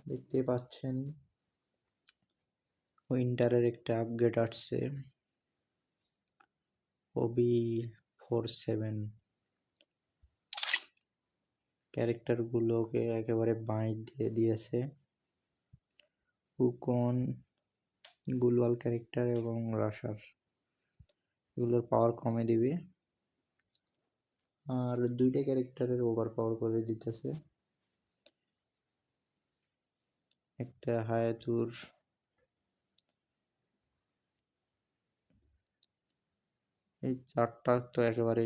দেখতে পাচ্ছেন উইন্টারের একটা আপগ্রেড আসছে OB47 ক্যারেক্টার গুলোকে একেবারে বাইট দিয়ে দিয়েছে। হুকন, গুলওয়াল ক্যারেক্টার এবং রাশার এগুলোর পাওয়ার কমে দিবে আর দুইটা ক্যারেক্টারের ওভার পাওয়ার করে দিতেছে। একটা হায়াতুর এই চারটা তো একেবারে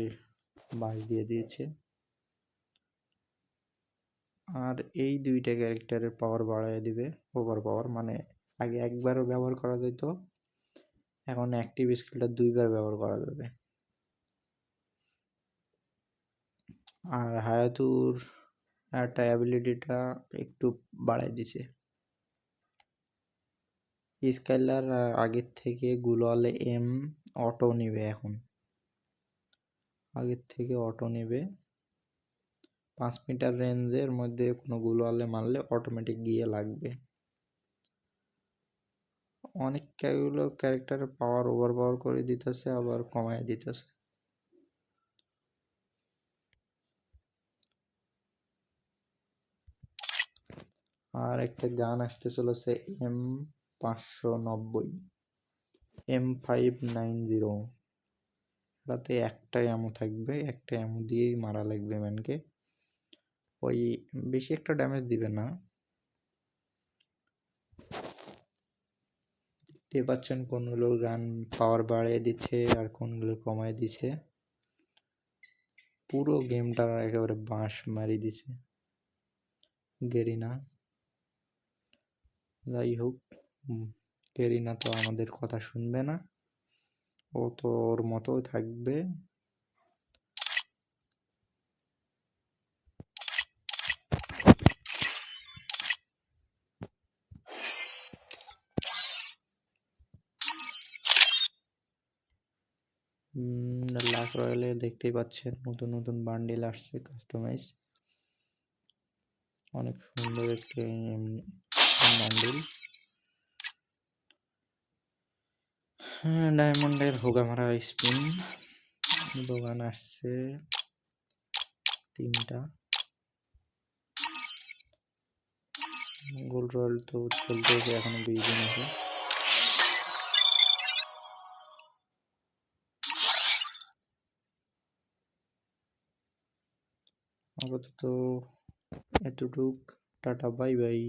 বাজ দিয়ে দিয়েছে আর এই দুইটা ক্যারেক্টারের পাওয়ার বাড়ায় দিবে। ওভার পাওয়ার মানে আগে একবারও ব্যবহার করা যেত, এখন অ্যাক্টিভ স্কিলটা দুইবার ব্যবহার করা যাবে। আর হায়াতুর একটা অ্যাবিলিটিটা একটু বাড়ায় দিছে। স্কাইলার আগের থেকে গ্লোয়ালে এম অটো নেবে, এখন আগের থেকে অটো নেবে। 5 মিটার রেঞ্জের মধ্যে কোনো গ্লোয়ালে মারলে অটোমেটিক গিয়ে লাগবে। অনেক ক্যারেক্টারের পাওয়ার ওভার পাওয়ার করে দিতেছে আবার কমায় দিতেছে। আর একটা গান আসতে চলেছে M590 M590, এটাতে একটা অ্যামো থাকবে, একটা অ্যামো দিয়েই মারা লাগবে ম্যানকে। ওই বেশি একটা ড্যামেজ দিবে না। দেখতে পাচ্ছেন কোনগুলোর গান পাওয়ার বাড়িয়ে দিচ্ছে আর কোনগুলো কমায় দিছে। পুরো গেমটা একেবারে বাঁশ মারি দিছে গেরিনা। যাই হোক, গেরিনা তো আমাদের কথা শুনবে না, ও তো ওর মতো থাকবে। লাক রয়্যালে দেখতেই পাচ্ছেন নতুন নতুন বান্ডিল আসছে কাস্টমাইজ, অনেক সুন্দর একটি বান্ডিল। ডায়মন্ডের হোগামারা স্পিন দোকান আসছে 3টা। গোল্ড রয়্যাল তো চলতেছে, এখনো 20 দিন আছে। আপাতত এতটুক, টাটা বাই বাই।